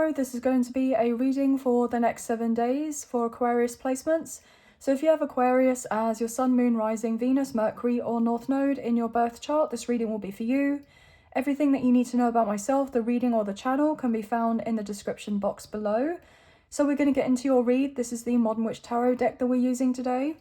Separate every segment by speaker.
Speaker 1: Tarot. This is going to be a reading for the next 7 days for Aquarius placements. So if you have Aquarius as your Sun, Moon, Rising, Venus, Mercury or North Node in your birth chart, this reading will be for you. Everything that you need to know about myself, the reading or the channel can be found in the description box below. So we're going to get into your read. This is the Modern Witch Tarot deck that we're using today.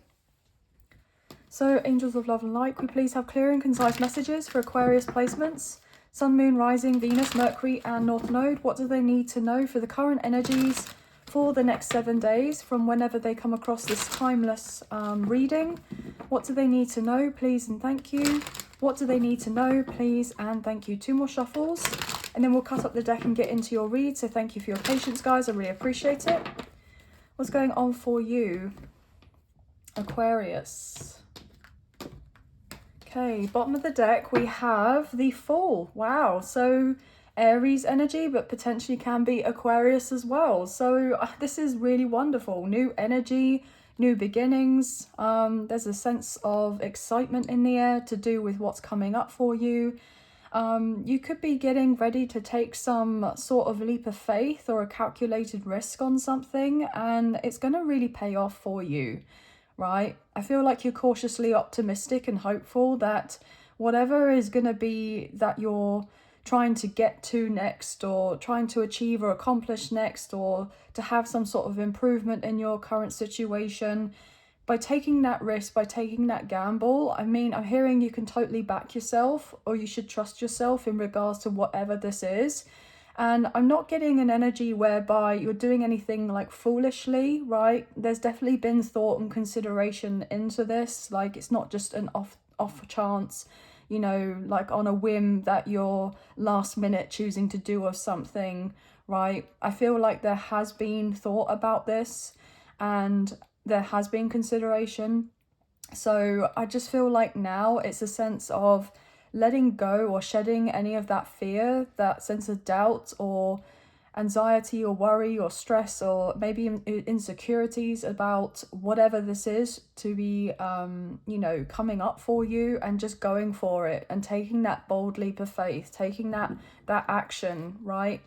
Speaker 1: So angels of love and light, could we please have clear and concise messages for Aquarius placements? Sun, Moon, Rising, Venus, Mercury and North Node. What do they need to know for the current energies for the next 7 days from whenever they come across this timeless reading? What do they need to know, please and thank you? What do they need to know, please and thank you? 2 more shuffles and then we'll cut up the deck and get into your read. So thank you for your patience, guys. I really appreciate it. What's going on for you, Aquarius? Okay, bottom of the deck, we have the Fool. Wow, so Aries energy, but potentially can be Aquarius as well. So this is really wonderful. New energy, new beginnings. There's a sense of excitement in the air to do with what's coming up for you. You could be getting ready to take some sort of leap of faith or a calculated risk on something, and it's going to really pay off for you. Right? I feel like you're cautiously optimistic and hopeful that whatever is going to be that you're trying to get to next or trying to achieve or accomplish next, or to have some sort of improvement in your current situation, by taking that risk, by taking that gamble, I mean, I'm hearing you can totally back yourself, or you should trust yourself in regards to whatever this is. And I'm not getting an energy whereby you're doing anything like foolishly, right? There's definitely been thought and consideration into this. Like, it's not just an off chance, you know, like on a whim that you're last minute choosing to do of something, right? I feel like there has been thought about this and there has been consideration. So I just feel like now it's a sense of letting go or shedding any of that fear, that sense of doubt or anxiety or worry or stress or maybe insecurities about whatever this is to be, you know, coming up for you, and just going for it and taking that bold leap of faith, taking that action, right,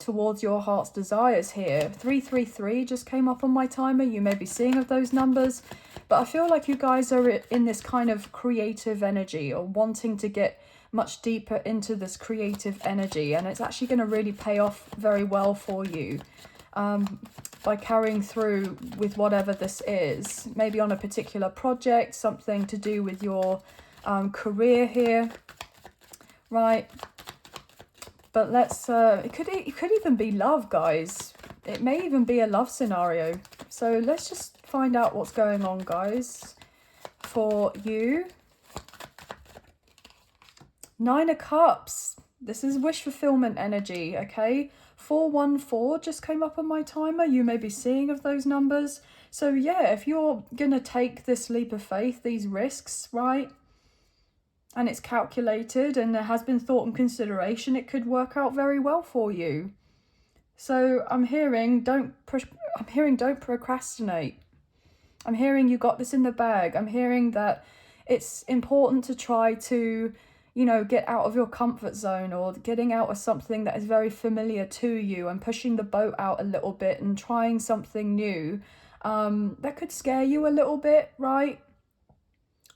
Speaker 1: towards your heart's desires here. 333 just came up on my timer. You may be seeing of those numbers, but I feel like you guys are in this kind of creative energy or wanting to get much deeper into this creative energy, and it's actually going to really pay off very well for you by carrying through with whatever this is, maybe on a particular project, something to do with your career here, right? But let's it could even be love, guys. It may even be a love scenario. So let's just find out what's going on, guys, for you. 9 of Cups. This is wish fulfillment energy, okay? 414 just came up on my timer. You may be seeing of those numbers. So yeah, if you're gonna take this leap of faith, these risks, right, and it's calculated and there has been thought and consideration, it could work out very well for you. So I'm hearing don't procrastinate. I'm hearing you got this in the bag. I'm hearing that it's important to try to, you know, get out of your comfort zone, or getting out of something that is very familiar to you and pushing the boat out a little bit and trying something new. That could scare you a little bit, right?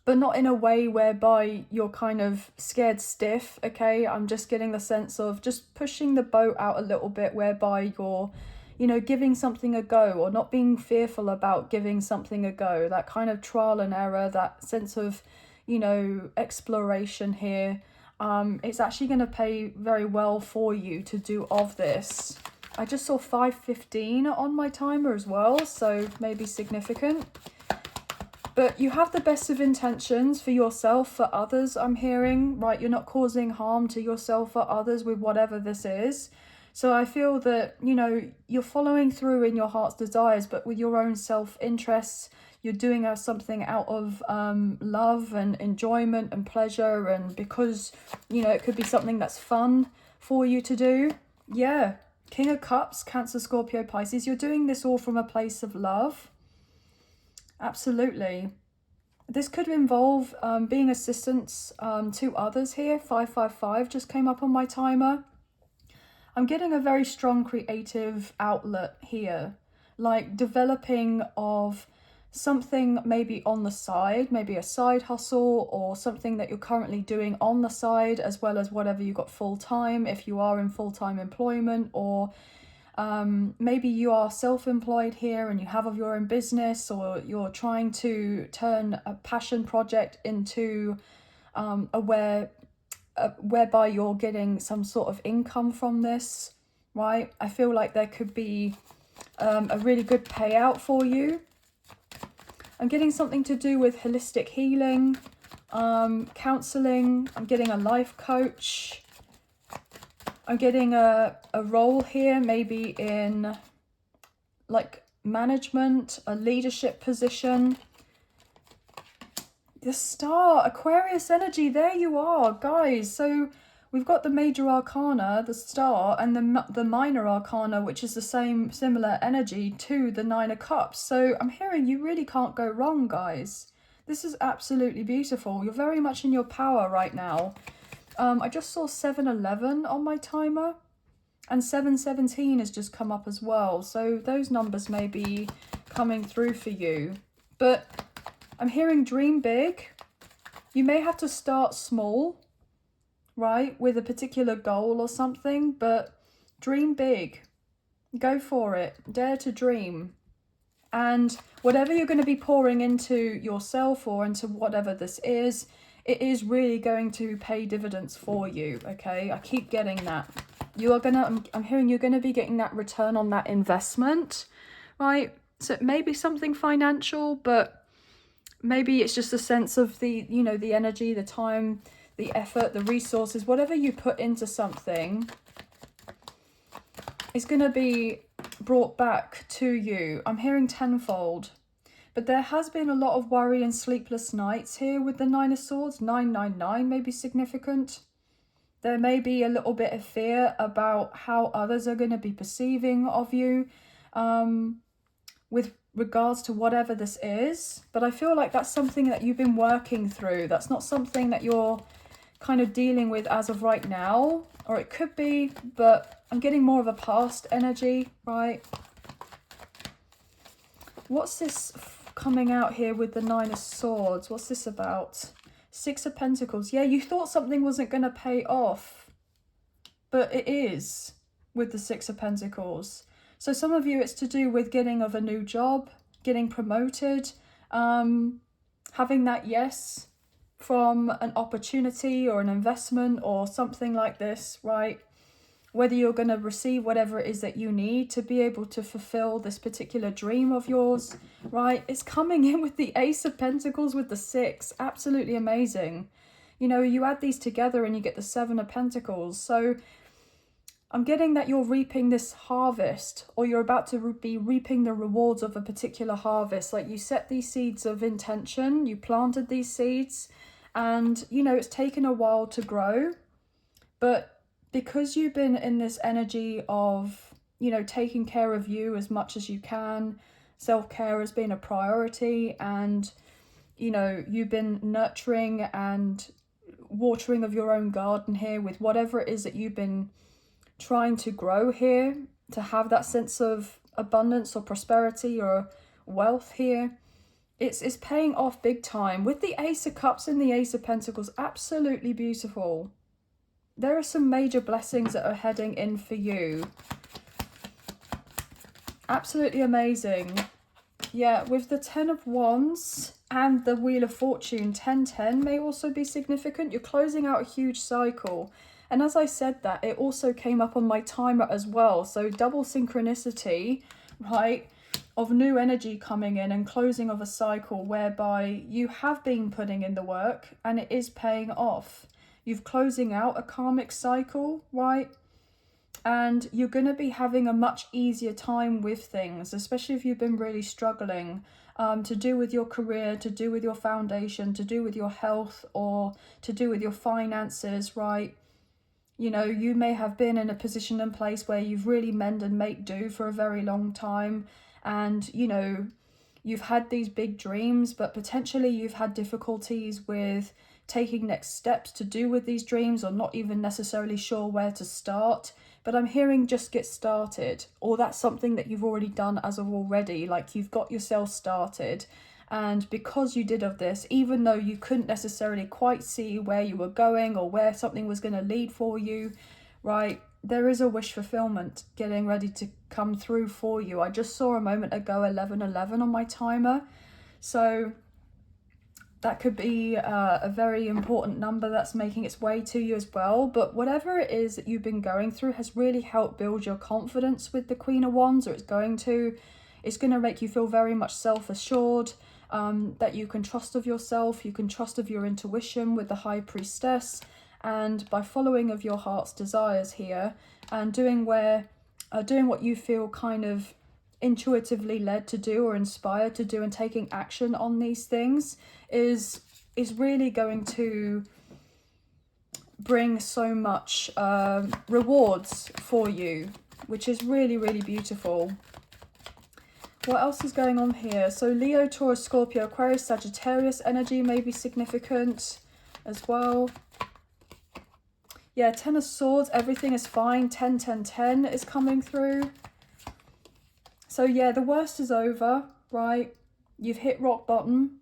Speaker 1: But not in a way whereby you're kind of scared stiff, okay? I'm just getting the sense of just pushing the boat out a little bit, whereby you're, you know, giving something a go, or not being fearful about giving something a go. That kind of trial and error, that sense of, you know, exploration here. It's actually going to pay very well for you to do of this. I just saw 5:15 on my timer as well, so maybe significant. But you have the best of intentions for yourself, for others, I'm hearing, right? You're not causing harm to yourself or others with whatever this is. So I feel that, you know, you're following through in your heart's desires, but with your own self-interests. You're doing something out of love and enjoyment and pleasure, and because, you know, it could be something that's fun for you to do. Yeah, King of Cups, Cancer, Scorpio, Pisces. You're doing this all from a place of love. Absolutely. This could involve being assistance to others here. 555 just came up on my timer. I'm getting a very strong creative outlet here, like developing of something maybe on the side, maybe a side hustle or something that you're currently doing on the side, as well as whatever you got full-time if you are in full-time employment, or maybe you are self-employed here and you have of your own business, or you're trying to turn a passion project into whereby you're getting some sort of income from this, right? I feel like there could be a really good payout for you. I'm getting something to do with holistic healing, counseling. I'm getting a life coach. I'm getting a role here, maybe in like management, a leadership position. The Star, Aquarius energy, there you are, guys. So we've got the major arcana, the Star, and the minor arcana, which is the similar energy to the Nine of Cups. So I'm hearing you really can't go wrong, guys. This is absolutely beautiful. You're very much in your power right now. I just saw 711 on my timer, and 717 has just come up as well. So those numbers may be coming through for you. But I'm hearing dream big. You may have to start small, right, with a particular goal or something, but dream big. Go for it. Dare to dream. And whatever you're going to be pouring into yourself or into whatever this is, it is really going to pay dividends for you, okay? I keep getting that. You are going to, I'm hearing you're going to be getting that return on that investment, right? So it may be something financial, but maybe it's just a sense of the, you know, the energy, the time, the effort, the resources, whatever you put into something is going to be brought back to you. I'm hearing tenfold. But there has been a lot of worry and sleepless nights here with the Nine of Swords. 999 may be significant. There may be a little bit of fear about how others are going to be perceiving of you with regards to whatever this is. But I feel like that's something that you've been working through. That's not something that you're kind of dealing with as of right now. Or it could be, but I'm getting more of a past energy, right? What's this coming out here with the Nine of Swords? What's this about? Six of Pentacles. Yeah, you thought something wasn't going to pay off, but it is with the Six of Pentacles. So some of you, it's to do with getting of a new job, getting promoted, having that yes from an opportunity or an investment or something like this, right? Whether you're going to receive whatever it is that you need to be able to fulfill this particular dream of yours, right? It's coming in with the Ace of Pentacles with the Six. Absolutely amazing. You know, you add these together and you get the Seven of Pentacles. So I'm getting that you're reaping this harvest, or you're about to be reaping the rewards of a particular harvest. Like you set these seeds of intention, you planted these seeds, and, you know, it's taken a while to grow. But because you've been in this energy of, you know, taking care of you as much as you can, self-care has been a priority, and, you know, you've been nurturing and watering of your own garden here with whatever it is that you've been trying to grow here, to have that sense of abundance or prosperity or wealth here. It's paying off big time. With the Ace of Cups and the Ace of Pentacles, absolutely beautiful. There are some major blessings that are heading in for you. Absolutely amazing. Yeah, with the Ten of Wands and the Wheel of Fortune, 1010 may also be significant. You're closing out a huge cycle. And as I said that, it also came up on my timer as well. So double synchronicity, right, of new energy coming in and closing of a cycle whereby you have been putting in the work and it is paying off. You're closing out a karmic cycle, right? And you're going to be having a much easier time with things, especially if you've been really struggling to do with your career, to do with your foundation, to do with your health, or to do with your finances, right? You know, you may have been in a position and place where you've really mend and make do for a very long time. And, you know, you've had these big dreams, but potentially you've had difficulties with taking next steps to do with these dreams, or not even necessarily sure where to start but I'm hearing just get started, or that's something that you've already done as of already, like you've got yourself started. And because you did of this, even though you couldn't necessarily quite see where you were going or where something was going to lead for you, right, there is a wish fulfillment getting ready to come through for you. I just saw a moment ago 11:11 on my timer. So that could be a very important number that's making its way to you as well. But whatever it is that you've been going through has really helped build your confidence with the Queen of Wands, or it's going to make you feel very much self-assured, that you can trust of yourself, you can trust of your intuition with the High Priestess. And by following of your heart's desires here and doing what you feel kind of intuitively led to do or inspired to do, and taking action on these things is really going to bring so much rewards for you, which is really, really beautiful. What else is going on here? So Leo, Taurus, Scorpio, Aquarius, Sagittarius energy may be significant as well. Yeah, 10 of Swords, everything is fine. 10, 10, 10 is coming through. So yeah, the worst is over, right? You've hit rock bottom,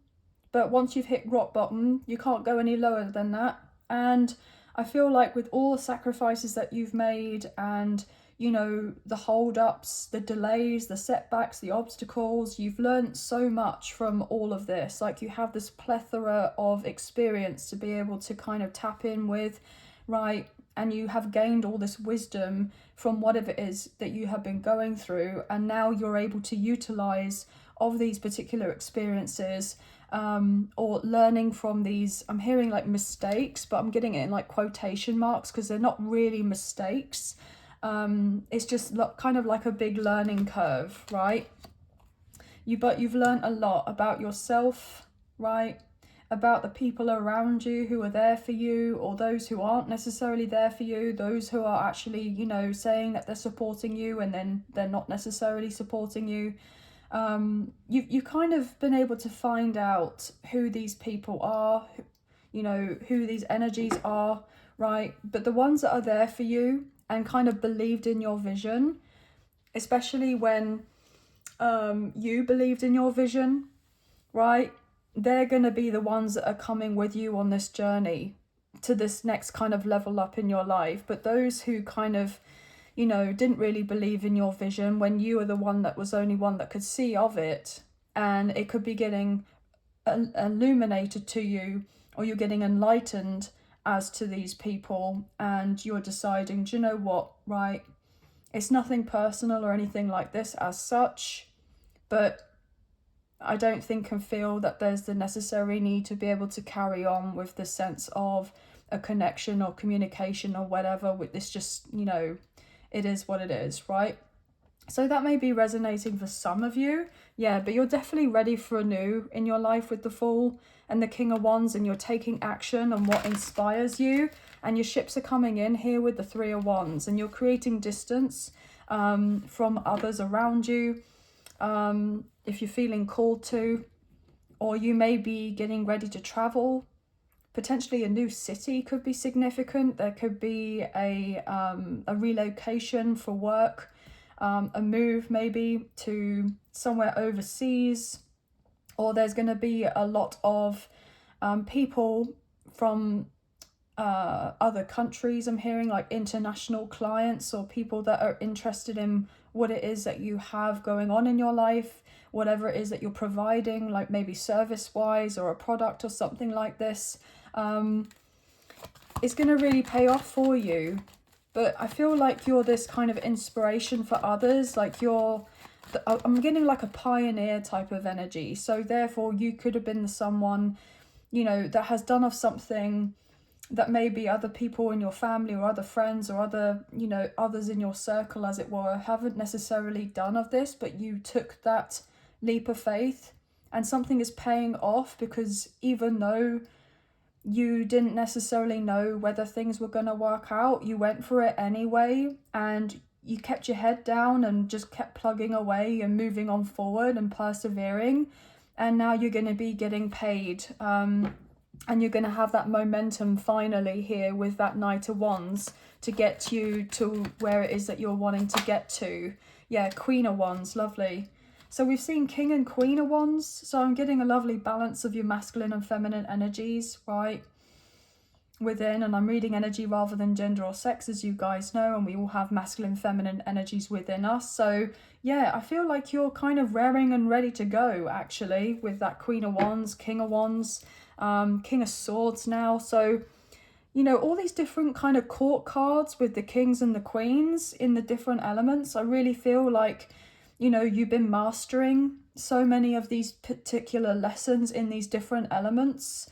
Speaker 1: but once you've hit rock bottom, you can't go any lower than that. And I feel like with all the sacrifices that you've made and, you know, the hold-ups, the delays, the setbacks, the obstacles, you've learned so much from all of this. Like, you have this plethora of experience to be able to kind of tap in with, right? And you have gained all this wisdom from whatever it is that you have been going through, and now you're able to utilize of these particular experiences, or learning from these. I'm hearing like mistakes, but I'm getting it in like quotation marks because they're not really mistakes. It's just kind of like a big learning curve, right? But you've learned a lot about yourself, right? About the people around you who are there for you, or those who aren't necessarily there for you, those who are actually, you know, saying that they're supporting you and then they're not necessarily supporting you. You've kind of been able to find out who these people are, you know, who these energies are, right? But the ones that are there for you and kind of believed in your vision, especially when you believed in your vision, right? They're going to be the ones that are coming with you on this journey to this next kind of level up in your life. But those who kind of, you know, didn't really believe in your vision when you were the one that was only one that could see of it, and it could be getting illuminated to you, or you're getting enlightened as to these people, and you're deciding, do you know what, right? It's nothing personal or anything like this as such, but I don't think and feel that there's the necessary need to be able to carry on with the sense of a connection or communication or whatever with this. Just, you know, it is what it is, right? So that may be resonating for some of you, yeah, but you're definitely ready for a new in your life with the Fool and the King of Wands, and you're taking action on what inspires you, and your ships are coming in here with the Three of Wands, and you're creating distance from others around you. If you're feeling called to, or you may be getting ready to travel, potentially a new city could be significant. There could be a relocation for work, a move maybe to somewhere overseas, or there's going to be a lot of people from other countries. I'm hearing like international clients or people that are interested in what it is that you have going on in your life, whatever it is that you're providing, like maybe service wise or a product or something like this. It's going to really pay off for you. But I feel like you're this kind of inspiration for others, like I'm getting like a pioneer type of energy. So therefore you could have been someone, you know, that has done of something that maybe other people in your family or other friends or other, you know, others in your circle, as it were, haven't necessarily done of this, but you took that leap of faith and something is paying off, because even though you didn't necessarily know whether things were going to work out, you went for it anyway, and you kept your head down and just kept plugging away and moving on forward and persevering, and now you're going to be getting paid And you're going to have that momentum finally here with that Knight of Wands to get you to where it is that you're wanting to get to. Yeah, Queen of Wands, lovely. So we've seen King and Queen of Wands. So I'm getting a lovely balance of your masculine and feminine energies, right, within. And I'm reading energy rather than gender or sex, as you guys know. And we all have masculine, feminine energies within us. So yeah, I feel like you're kind of raring and ready to go, actually, with that Queen of Wands, King of Wands, King of Swords now. So, you know, all these different kind of court cards with the kings and the queens in the different elements. I really feel like, you know, you've been mastering so many of these particular lessons in these different elements.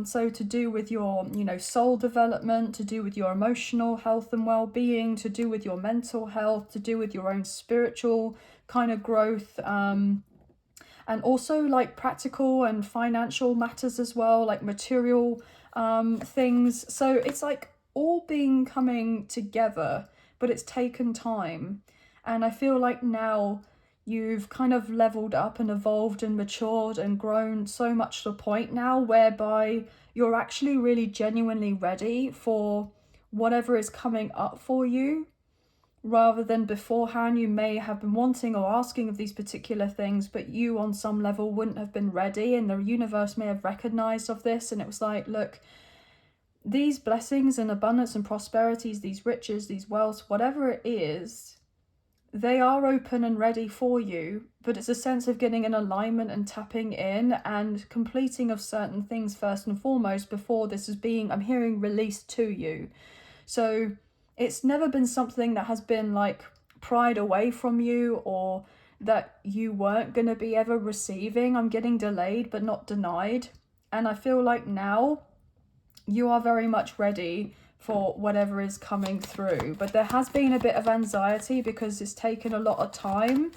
Speaker 1: So to do with your, you know, soul development, to do with your emotional health and well-being, to do with your mental health, to do with your own spiritual kind of growth, and also like practical and financial matters as well, like material things. So it's like all being coming together, but it's taken time. And I feel like now you've kind of leveled up and evolved and matured and grown so much to the point now whereby you're actually really genuinely ready for whatever is coming up for you, rather than beforehand you may have been wanting or asking of these particular things, but you on some level wouldn't have been ready, and the universe may have recognized of this, and it was like, look, these blessings and abundance and prosperities, these riches, these wealths, whatever it is, they are open and ready for you, but it's a sense of getting in alignment and tapping in and completing of certain things first and foremost before this is being, I'm hearing, released to you. So it's never been something that has been like pried away from you or that you weren't going to be ever receiving. I'm getting delayed but not denied. And I feel like now you are very much ready for whatever is coming through. But there has been a bit of anxiety because it's taken a lot of time.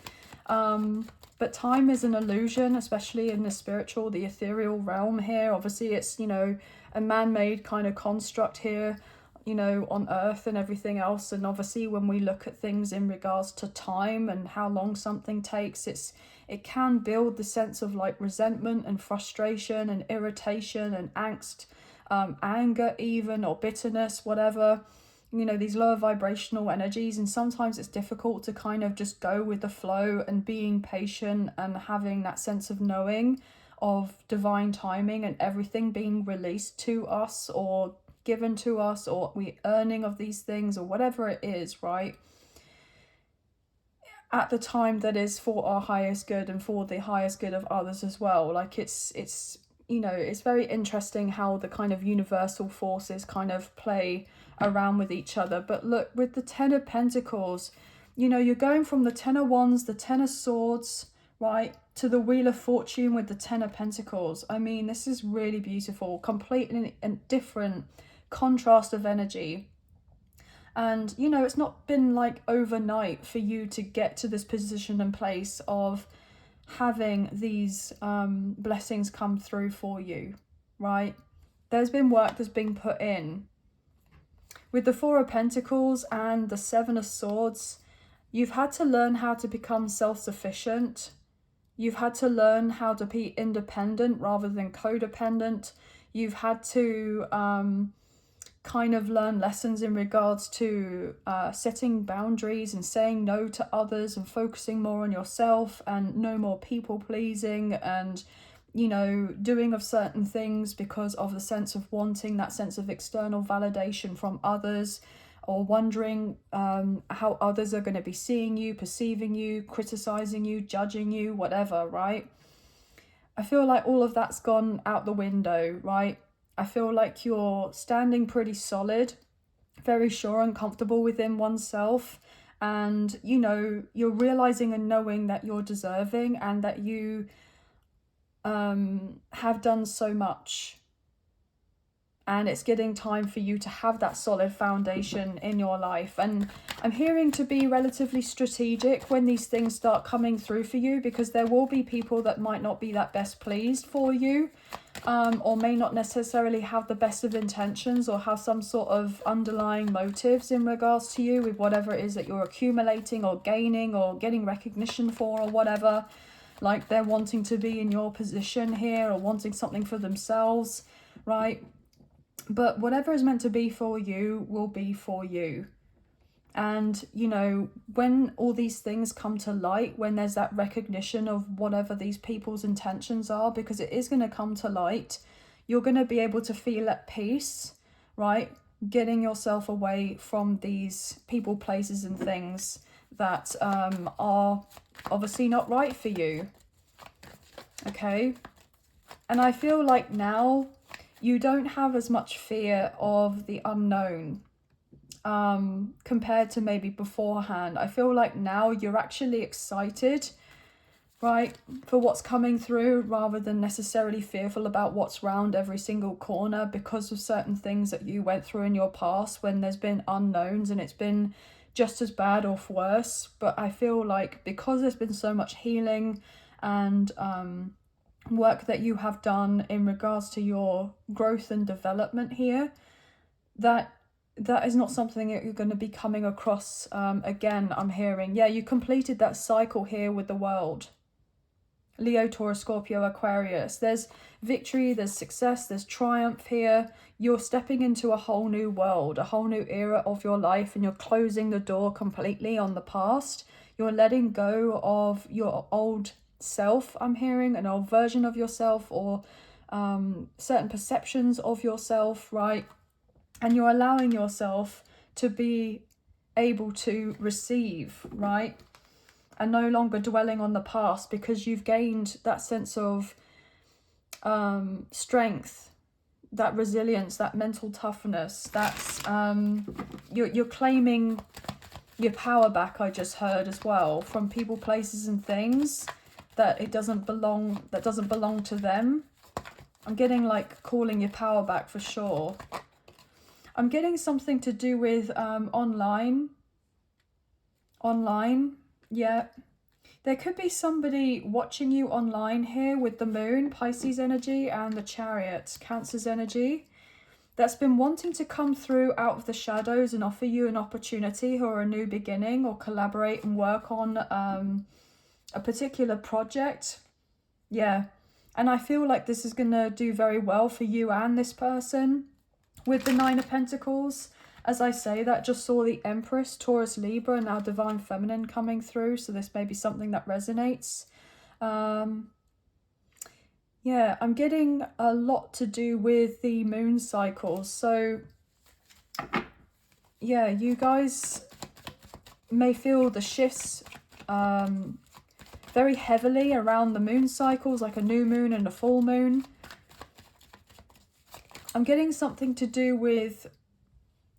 Speaker 1: But time is an illusion, especially in the spiritual, the ethereal realm here. Obviously, it's, you know, a man-made kind of construct here, you know, on earth and everything else. And obviously when we look at things in regards to time and how long something takes, it can build the sense of like resentment and frustration and irritation and angst, anger even, or bitterness, whatever, you know, these lower vibrational energies. And sometimes it's difficult to kind of just go with the flow and being patient and having that sense of knowing of divine timing and everything being released to us or given to us, or we earning of these things, or whatever it is, right, at the time that is for our highest good and for the highest good of others as well. Like it's you know, it's very interesting how the kind of universal forces kind of play around with each other. But look, with the Ten of Pentacles, you know, you're going from the Ten of Wands, the Ten of Swords, right, to the Wheel of Fortune with the Ten of Pentacles. I mean, this is really beautiful, completely a different contrast of energy. And, you know, it's not been like overnight for you to get to this position and place of having these blessings come through for you, right? There's been work that's been put in. With the Four of Pentacles and the Seven of Swords, you've had to learn how to become self-sufficient. You've had to learn how to be independent rather than codependent. You've had to kind of learn lessons in regards to setting boundaries and saying no to others and focusing more on yourself and no more people pleasing and, you know, doing of certain things because of the sense of wanting that sense of external validation from others, or wondering how others are going to be seeing you, perceiving you, criticizing you, judging you, whatever, right? I feel like all of that's gone out the window, right? I feel like you're standing pretty solid, very sure and comfortable within oneself. And, you know, you're realizing and knowing that you're deserving and that you have done so much. And it's getting time for you to have that solid foundation in your life. And I'm hearing to be relatively strategic when these things start coming through for you, because there will be people that might not be that best pleased for you, or may not necessarily have the best of intentions or have some sort of underlying motives in regards to you with whatever it is that you're accumulating or gaining or getting recognition for or whatever. Like they're wanting to be in your position here or wanting something for themselves. right? But whatever is meant to be for you will be for you. And, you know, when all these things come to light, when there's that recognition of whatever these people's intentions are, because it is going to come to light, you're going to be able to feel at peace, right? Getting yourself away from these people, places and things that are obviously not right for you. Okay? And I feel like now you don't have as much fear of the unknown compared to maybe beforehand. I feel like now you're actually excited, right, for what's coming through, rather than necessarily fearful about what's round every single corner because of certain things that you went through in your past when there's been unknowns and it's been just as bad or worse. But I feel like because there's been so much healing and work that you have done in regards to your growth and development here, that is not something that you're going to be coming across again. I'm hearing, yeah, you completed that cycle here with the world. Leo, Taurus, Scorpio, Aquarius. There's victory, there's success, there's triumph here. You're stepping into a whole new world, a whole new era of your life, and you're closing the door completely on the past. You're letting go of your old self, I'm hearing, an old version of yourself, or certain perceptions of yourself, right? And you're allowing yourself to be able to receive, right? And no longer dwelling on the past, because you've gained that sense of strength, that resilience, that mental toughness. That's you're claiming your power back. I just heard as well from people, places and things that doesn't belong to them. I'm getting like calling your power back for sure. I'm getting something to do with online, yeah. There could be somebody watching you online here with the moon, Pisces energy, and the Chariot, Cancer's energy, that's been wanting to come through out of the shadows and offer you an opportunity or a new beginning, or collaborate and work on a particular project. Yeah, and I feel like this is going to do very well for you and this person. With the Nine of Pentacles, as I say that, just saw the Empress, Taurus, Libra, and now Divine Feminine coming through. So this may be something that resonates. Yeah, I'm getting a lot to do with the moon cycles. So yeah, you guys may feel the shifts very heavily around the moon cycles, like a new moon and a full moon. I'm getting something to do with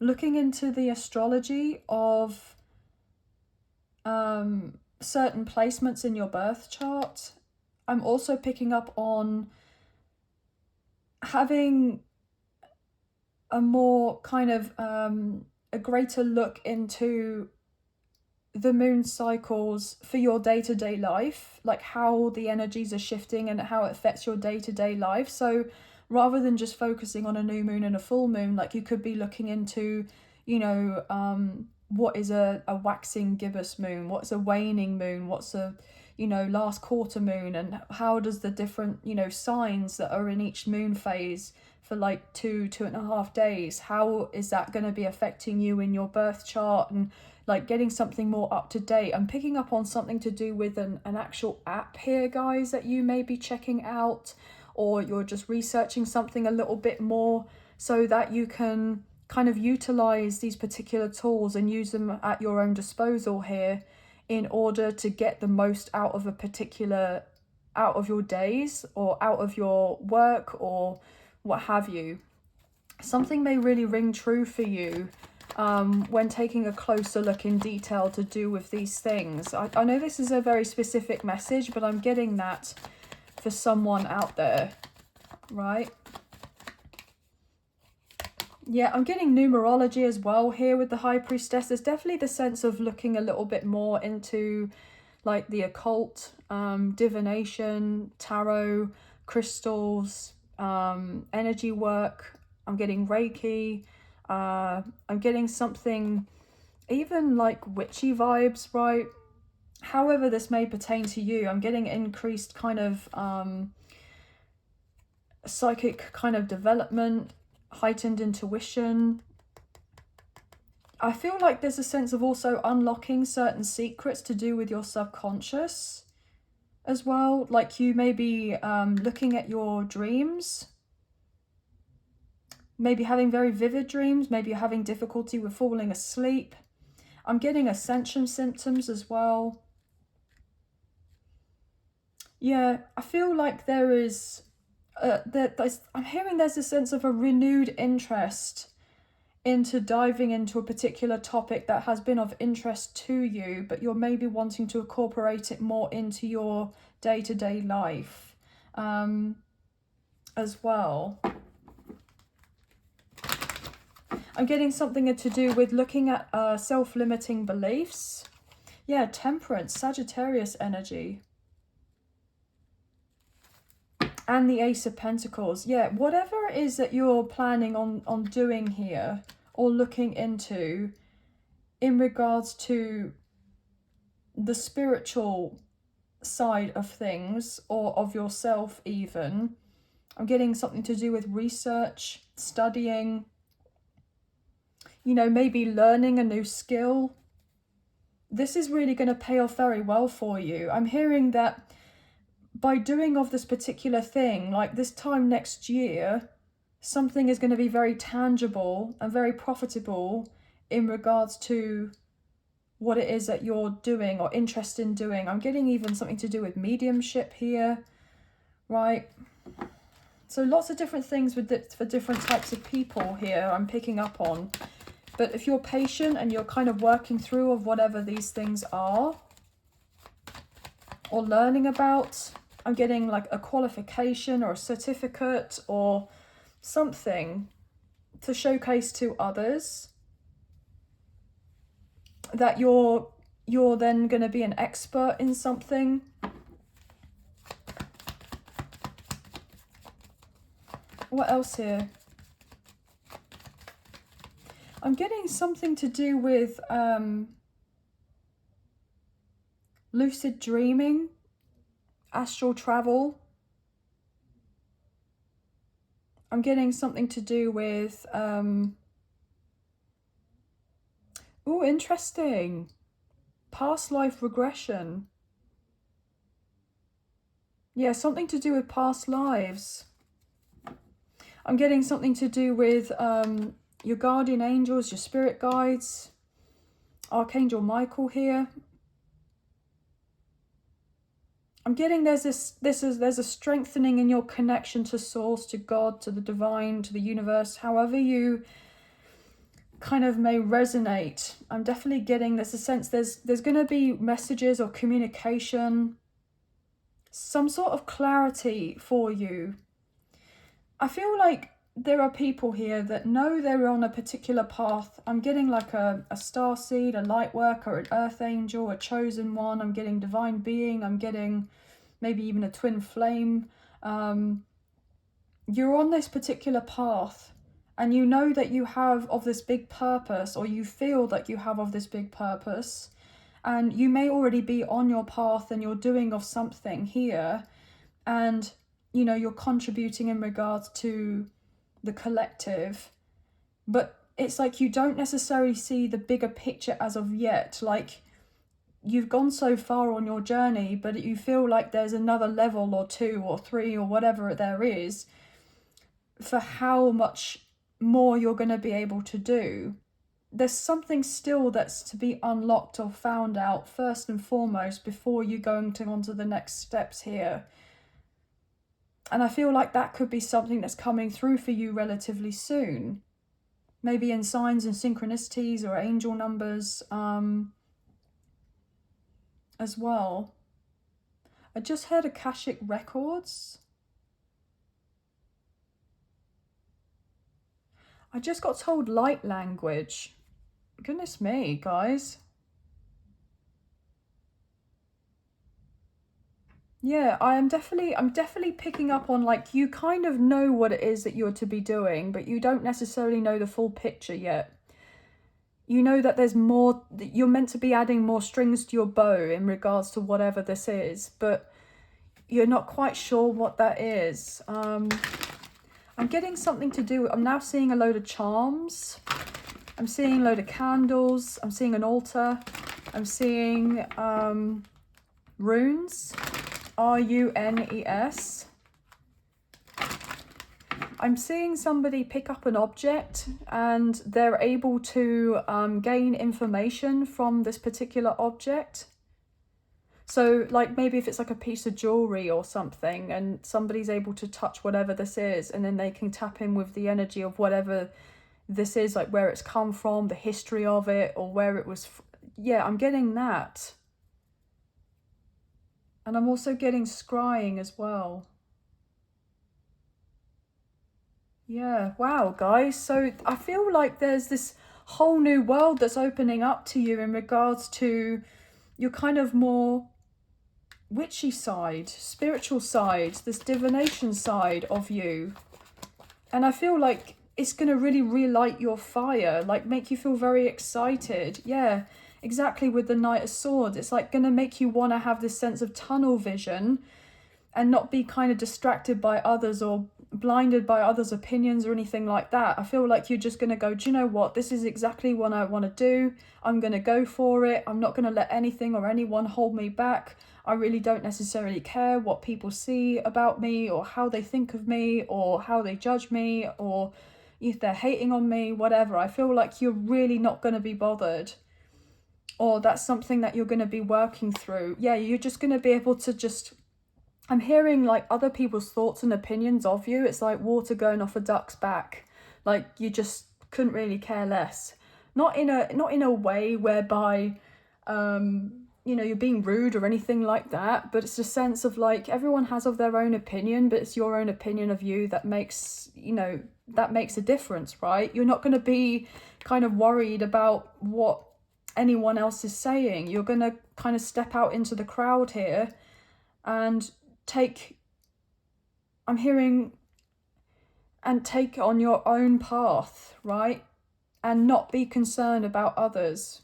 Speaker 1: looking into the astrology of certain placements in your birth chart. I'm also picking up on having a more kind of a greater look into the moon cycles for your day-to-day life, like how the energies are shifting and how it affects your day-to-day life. So rather than just focusing on a new moon and a full moon, like you could be looking into, you know, what is a waxing gibbous moon, what's a waning moon, what's a, you know, last quarter moon, and how does the different, you know, signs that are in each moon phase for like 2.5 days, how is that going to be affecting you in your birth chart, and like getting something more up to date. I'm picking up on something to do with an actual app here, guys, that you may be checking out, or you're just researching something a little bit more so that you can kind of utilize these particular tools and use them at your own disposal here in order to get the most out of a particular, out of your days or out of your work or what have you. Something may really ring true for you when taking a closer look in detail to do with these things. I know this is a very specific message, but I'm getting that for someone out there, right? Yeah, I'm getting numerology as well here with the High Priestess. There's definitely the sense of looking a little bit more into like the occult, divination, tarot, crystals, energy work. I'm getting Reiki. I'm getting something even like witchy vibes, right? However this may pertain to you, I'm getting increased kind of psychic kind of development, heightened intuition. I feel like there's a sense of also unlocking certain secrets to do with your subconscious as well. Like you may be looking at your dreams, maybe having very vivid dreams, maybe you're having difficulty with falling asleep. I'm getting ascension symptoms as well. Yeah, I feel like there is, I'm hearing there's a sense of a renewed interest into diving into a particular topic that has been of interest to you, but you're maybe wanting to incorporate it more into your day-to-day life as well. I'm getting something to do with looking at self-limiting beliefs. Yeah, Temperance, Sagittarius energy. And the Ace of Pentacles. Yeah, whatever it is that you're planning on doing here or looking into in regards to the spiritual side of things or of yourself even. I'm getting something to do with research, studying, you know, maybe learning a new skill. This is really going to pay off very well for you. I'm hearing that by doing of this particular thing, like this time next year, something is going to be very tangible and very profitable in regards to what it is that you're doing or interested in doing. I'm getting even something to do with mediumship here, right? So lots of different things for different types of people here I'm picking up on. But if you're patient and you're kind of working through of whatever these things are or learning about, I'm getting like a qualification or a certificate or something to showcase to others that you're then going to be an expert in something. What else here? I'm getting something to do with lucid dreaming, astral travel. I'm getting something to do with oh, interesting, past life regression. Yeah, something to do with past lives. I'm getting something to do with your guardian angels, your spirit guides, Archangel Michael here. I'm getting there's a strengthening in your connection to source, to God, to the divine, to the universe, however you kind of may resonate. I'm definitely getting there's a sense there's going to be messages or communication, some sort of clarity for you. I feel like there are people here that know they're on a particular path. I'm getting like a starseed, a light worker, an earth angel, a chosen one. I'm getting divine being. I'm getting maybe even a twin flame. You're on this particular path and you know that you have of this big purpose, or you feel that you have of this big purpose, and you may already be on your path and you're doing of something here, and you know you're contributing in regards to the collective, but it's like you don't necessarily see the bigger picture as of yet. Like you've gone so far on your journey, but you feel like there's another level or 2 or 3 or whatever there is for how much more you're going to be able to do. There's something still that's to be unlocked or found out first and foremost before you go on to the next steps here. And I feel like that could be something that's coming through for you relatively soon. Maybe in signs and synchronicities or angel numbers as well. I just heard Akashic Records. I just got told light language. Goodness me, guys. Yeah, I'm definitely picking up on, like, you kind of know what it is that you're to be doing, but you don't necessarily know the full picture yet. You know that there's more, that you're meant to be adding more strings to your bow in regards to whatever this is, but you're not quite sure what that is. I'm getting something to do, I'm now seeing a load of charms. I'm seeing a load of candles. I'm seeing an altar. I'm seeing runes. R-U-N-E-S. I'm seeing somebody pick up an object and they're able to gain information from this particular object. So like maybe if it's like a piece of jewelry or something and somebody's able to touch whatever this is, and then they can tap in with the energy of whatever this is, like where it's come from, the history of it, or where it was. Yeah, I'm getting that. And I'm also getting scrying as well. Yeah, wow, guys. So I feel like there's this whole new world that's opening up to you in regards to your kind of more witchy side, spiritual side, this divination side of you. And I feel like it's going to really relight your fire, like make you feel very excited. Yeah, exactly, with the Knight of Swords. It's like going to make you want to have this sense of tunnel vision and not be kind of distracted by others or blinded by others' opinions or anything like that. I feel like you're just going to go, do you know what? This is exactly what I want to do. I'm going to go for it. I'm not going to let anything or anyone hold me back. I really don't necessarily care what people see about me or how they think of me or how they judge me or if they're hating on me, whatever. I feel like you're really not going to be bothered, or that's something that you're going to be working through. Yeah, you're just going to be able to just, I'm hearing like other people's thoughts and opinions of you. It's like water going off a duck's back. Like you just couldn't really care less. Not in a way whereby you know, you're being rude or anything like that, but it's a sense of like everyone has of their own opinion, but it's your own opinion of you that makes, you know, that makes a difference, right? You're not going to be kind of worried about what anyone else is saying. You're going to kind of step out into the crowd here and take, I'm hearing, and take on your own path, right? And not be concerned about others.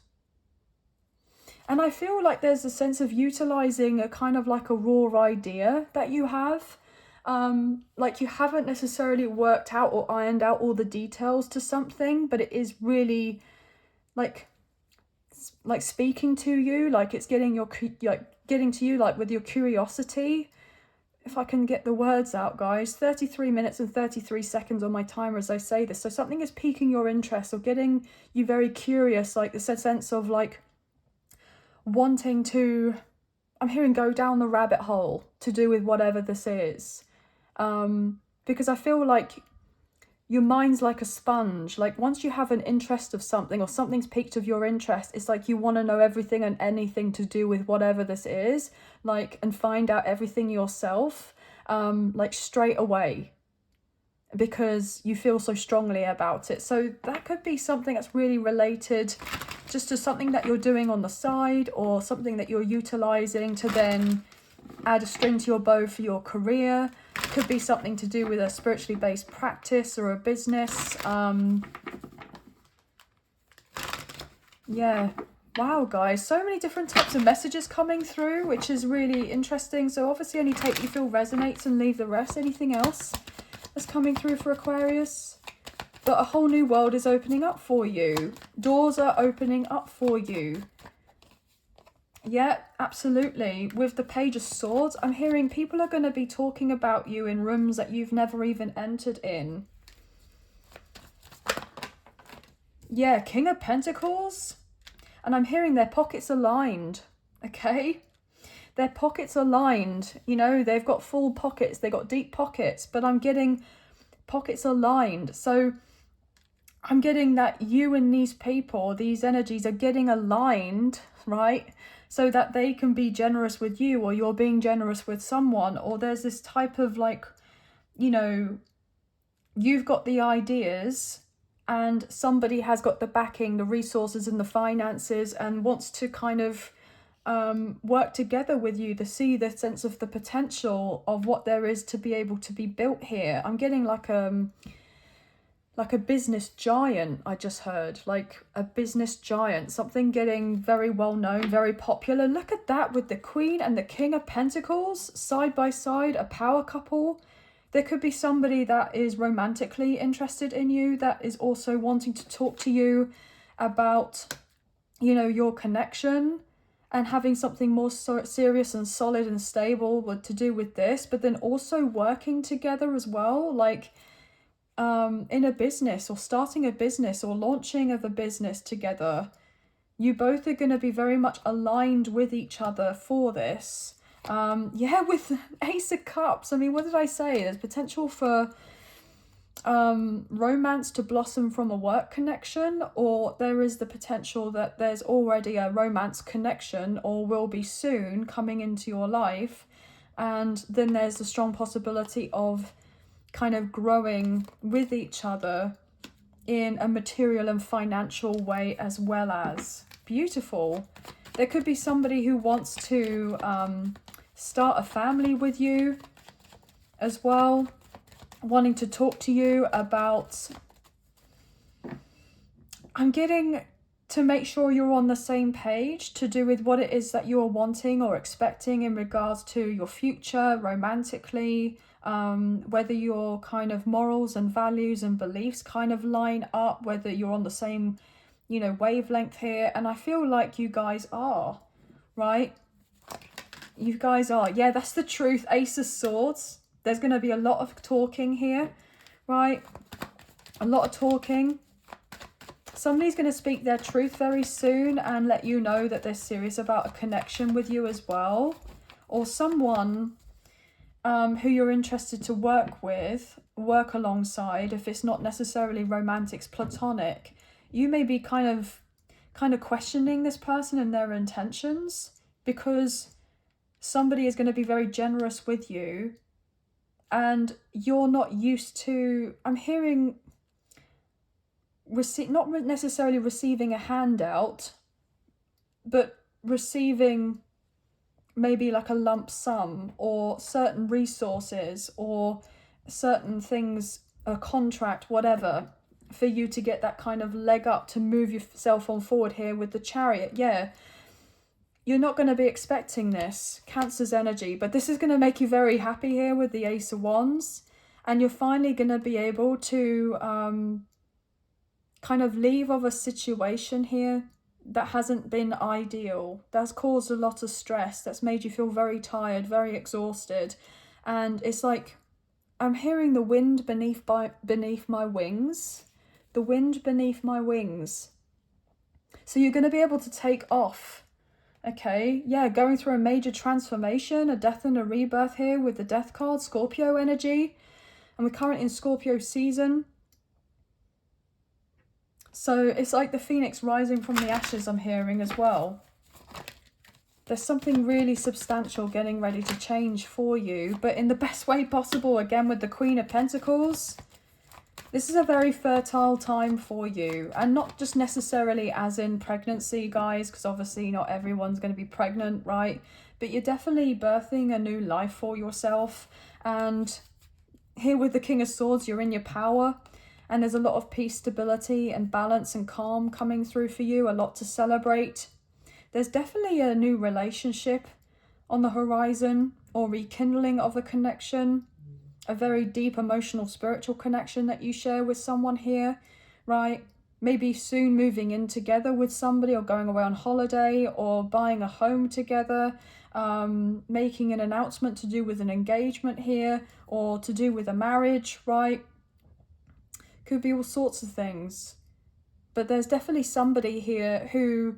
Speaker 1: And I feel like there's a sense of utilizing a kind of like a raw idea that you have. Like you haven't necessarily worked out or ironed out all the details to something, but it is really like speaking to you, like it's getting your, like getting to you, like with your curiosity. If I can get the words out, guys, 33 minutes and 33 seconds on my timer as I say this. So something is piquing your interest or getting you very curious, like this sense of like wanting to, I'm hearing go down the rabbit hole to do with whatever this is. Because I feel like your mind's like a sponge. Like once you have an interest of something or something's piqued of your interest, it's like you want to know everything and anything to do with whatever this is, like, and find out everything yourself, like straight away, because you feel so strongly about it. So that could be something that's really related just to something that you're doing on the side or something that you're utilizing to then add a string to your bow for your career. Could be something to do with a spiritually based practice or a business. Yeah, wow, guys, so many different types of messages coming through, which is really interesting. So obviously only take what you feel resonates and leave the rest. Anything else that's coming through for Aquarius? But a whole new world is opening up for you. Doors are opening up for you. Yeah, absolutely. With the Page of Swords, I'm hearing people are going to be talking about you in rooms that you've never even entered in. Yeah, King of Pentacles. And I'm hearing their pockets aligned, okay? Their pockets aligned. You know, they've got full pockets. They've got deep pockets. But I'm getting pockets aligned. So I'm getting that you and these people, these energies are getting aligned, right? So that they can be generous with you, or you're being generous with someone, or there's this type of like, you know, you've got the ideas and somebody has got the backing, the resources and the finances, and wants to kind of work together with you to see the sense of the potential of what there is to be able to be built here. I'm getting like a business giant. I just heard like a business giant, something getting very well known, very popular. Look at that with the Queen and the King of Pentacles side by side, a power couple. There could be somebody that is romantically interested in you, that is also wanting to talk to you about, you know, your connection and having something more serious and solid and stable to do with this, but then also working together as well, like in a business, or starting a business, or launching of a business together. You both are going to be very much aligned with each other for this. Yeah, with Ace of Cups, I mean, what did I say? There's potential for romance to blossom from a work connection, or there is the potential that there's already a romance connection, or will be soon, coming into your life. And then there's a strong possibility of kind of growing with each other in a material and financial way as well. As beautiful. There could be somebody who wants to start a family with you as well, wanting to talk to you about, I'm getting to make sure you're on the same page to do with what it is that you're wanting or expecting in regards to your future romantically, whether your kind of morals and values and beliefs kind of line up, whether you're on the same, you know, wavelength here. And I feel like you guys are, right? You guys are. Yeah, that's the truth. Ace of Swords. There's going to be a lot of talking here, right? A lot of talking. Somebody's going to speak their truth very soon and let you know that they're serious about a connection with you as well. Or someone who you're interested to work with, work alongside, if it's not necessarily romantic, it's platonic. You may be kind of questioning this person and their intentions, because somebody is going to be very generous with you and you're not used to, I'm hearing, not necessarily receiving a handout, but receiving maybe like a lump sum or certain resources or certain things, a contract, whatever, for you to get that kind of leg up to move yourself on forward here with the Chariot. Yeah, you're not going to be expecting this, Cancer's energy, but this is going to make you very happy here with the Ace of Wands. And you're finally going to be able to kind of leave of a situation here that hasn't been ideal, that's caused a lot of stress, that's made you feel very tired, very exhausted. And it's like, I'm hearing the wind beneath my wings. The wind beneath my wings. So you're going to be able to take off. Okay, yeah, going through a major transformation, a death and a rebirth here with the Death card, Scorpio energy. And we're currently in Scorpio season. So it's like the phoenix rising from the ashes, I'm hearing as well. There's something really substantial getting ready to change for you, but in the best way possible, again with the Queen of Pentacles. This is a very fertile time for you, and not just necessarily as in pregnancy, guys, because obviously not everyone's going to be pregnant, right? But you're definitely birthing a new life for yourself. And here with the King of Swords, you're in your power, and there's a lot of peace, stability, and balance and calm coming through for you, a lot to celebrate. There's definitely a new relationship on the horizon, or rekindling of a connection. A very deep emotional spiritual connection that you share with someone here, right? Maybe soon moving in together with somebody, or going away on holiday, or buying a home together, making an announcement to do with an engagement here, or to do with a marriage, right? Could be all sorts of things. But there's definitely somebody here who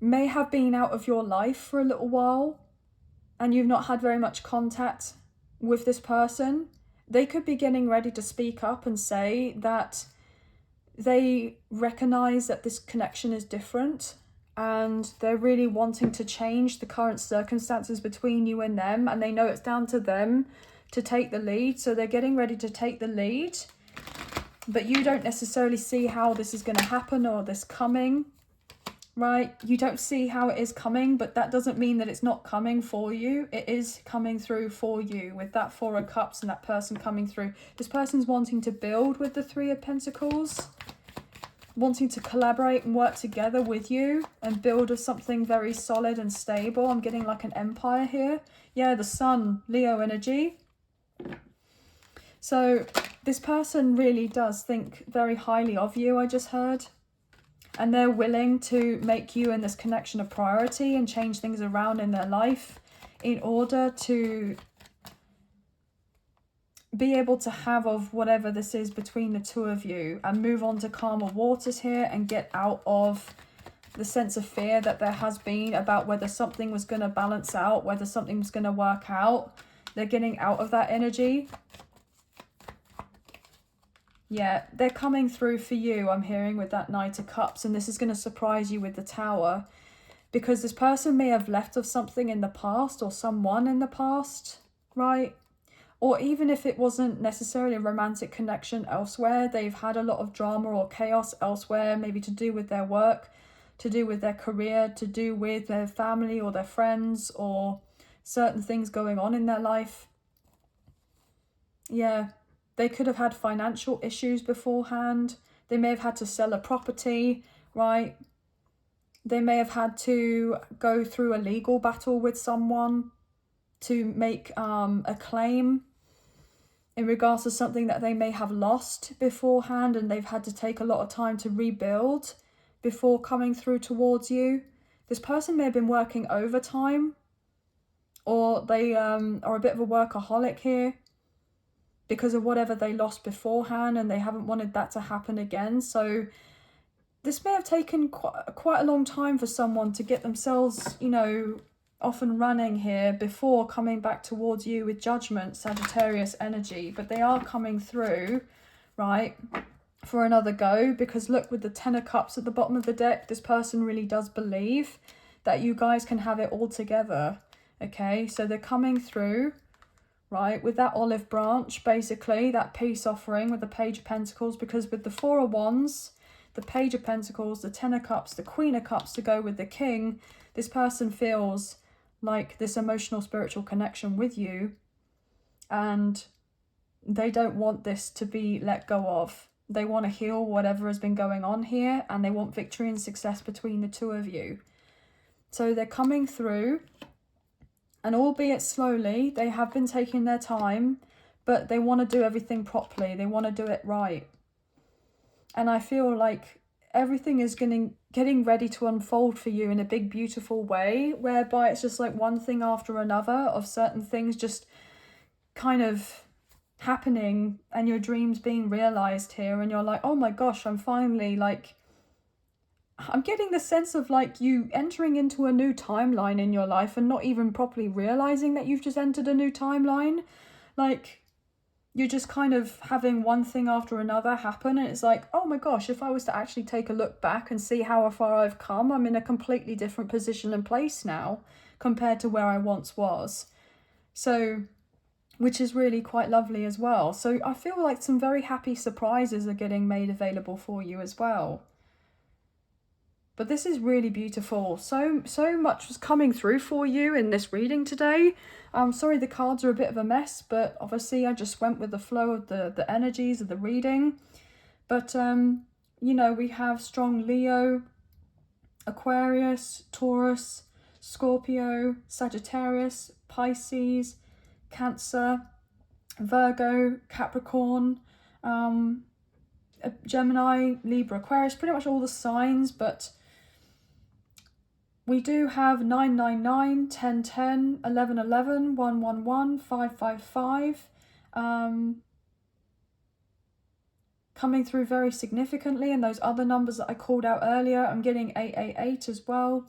Speaker 1: may have been out of your life for a little while and you've not had very much contact with this person. They could be getting ready to speak up and say that they recognize that this connection is different and they're really wanting to change the current circumstances between you and them, and they know it's down to them to take the lead. So they're getting ready to take the lead, but you don't necessarily see how this is going to happen or this coming, right? You don't see how it is coming, but that doesn't mean that it's not coming for you. It is coming through for you with that Four of Cups and that person coming through. This person's wanting to build with the Three of Pentacles, wanting to collaborate and work together with you and build something very solid and stable. I'm getting like an empire here. Yeah, the Sun, Leo energy. So this person really does think very highly of you, I just heard. And they're willing to make you and this connection a priority and change things around in their life in order to be able to have of whatever this is between the two of you and move on to calmer waters here and get out of the sense of fear that there has been about whether something was going to balance out, whether something was going to work out. They're getting out of that energy. Yeah, they're coming through for you, I'm hearing, with that Knight of Cups, and this is going to surprise you with the Tower, because this person may have left of something in the past or someone in the past, right? Or even if it wasn't necessarily a romantic connection elsewhere, they've had a lot of drama or chaos elsewhere, maybe to do with their work, to do with their career, to do with their family or their friends, or certain things going on in their life. Yeah. They could have had financial issues beforehand. They may have had to sell a property, right? They may have had to go through a legal battle with someone to make a claim in regards to something that they may have lost beforehand, and they've had to take a lot of time to rebuild before coming through towards you. This person may have been working overtime, or they are a bit of a workaholic here, because of whatever they lost beforehand, and they haven't wanted that to happen again. So this may have taken quite a long time for someone to get themselves, you know, off and running here before coming back towards you with Judgment, Sagittarius energy. But they are coming through, right, for another go, because look, with the Ten of Cups at the bottom of the deck, this person really does believe that you guys can have it all together. Okay, so they're coming through, right, with that olive branch, basically, that peace offering with the Page of Pentacles, because with the Four of Wands, the Page of Pentacles, the Ten of Cups, the Queen of Cups to go with the King, this person feels like this emotional, spiritual connection with you, and they don't want this to be let go of. They want to heal whatever has been going on here, and they want victory and success between the two of you. So they're coming through. And albeit slowly, they have been taking their time, but they want to do everything properly. They want to do it right. And I feel like everything is getting ready to unfold for you in a big, beautiful way, whereby it's just like one thing after another of certain things just kind of happening, and your dreams being realized here. And you're like, oh my gosh, I'm finally like, I'm getting the sense of like you entering into a new timeline in your life and not even properly realizing that you've just entered a new timeline. Like, you're just kind of having one thing after another happen, and it's like, oh my gosh, if I was to actually take a look back and see how far I've come, I'm in a completely different position and place now compared to where I once was. So, which is really quite lovely as well. So I feel like some very happy surprises are getting made available for you as well. But this is really beautiful. So much was coming through for you in this reading today. I'm sorry the cards are a bit of a mess, but obviously I just went with the flow of the energies of the reading. But, you know, we have strong Leo, Aquarius, Taurus, Scorpio, Sagittarius, Pisces, Cancer, Virgo, Capricorn, Gemini, Libra, Aquarius, pretty much all the signs, but we do have 999, 1010, 1111, 111, 555 coming through very significantly, and those other numbers that I called out earlier, I'm getting 888 as well.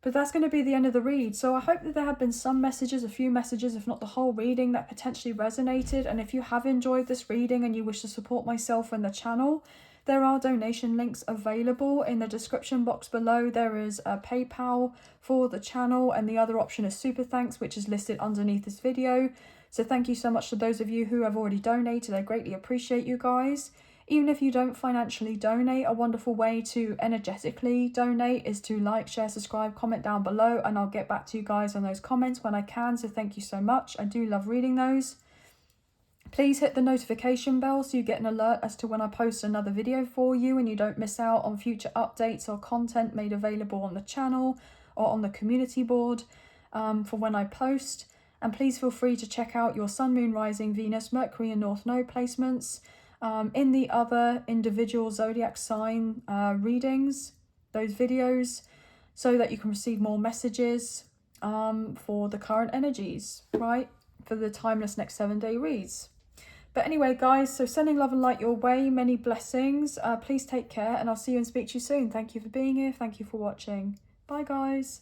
Speaker 1: But that's going to be the end of the read. So I hope that there have been some messages, a few messages, if not the whole reading, that potentially resonated. And if you have enjoyed this reading and you wish to support myself and the channel, there are donation links available in the description box below. There is a PayPal for the channel, and the other option is Super Thanks, which is listed underneath this video. So thank you so much to those of you who have already donated. I greatly appreciate you guys. Even if you don't financially donate, a wonderful way to energetically donate is to like, share, subscribe, comment down below, and I'll get back to you guys on those comments when I can. So thank you so much. I do love reading those. Please hit the notification bell so you get an alert as to when I post another video for you, and you don't miss out on future updates or content made available on the channel or on the community board for when I post. And please feel free to check out your Sun, Moon, Rising, Venus, Mercury and North Node placements in the other individual zodiac sign readings, those videos, so that you can receive more messages for the current energies, right? For the timeless next 7-day reads. But anyway, guys, so sending love and light your way, many blessings. Please take care, and I'll see you and speak to you soon. Thank you for being here. Thank you for watching. Bye, guys.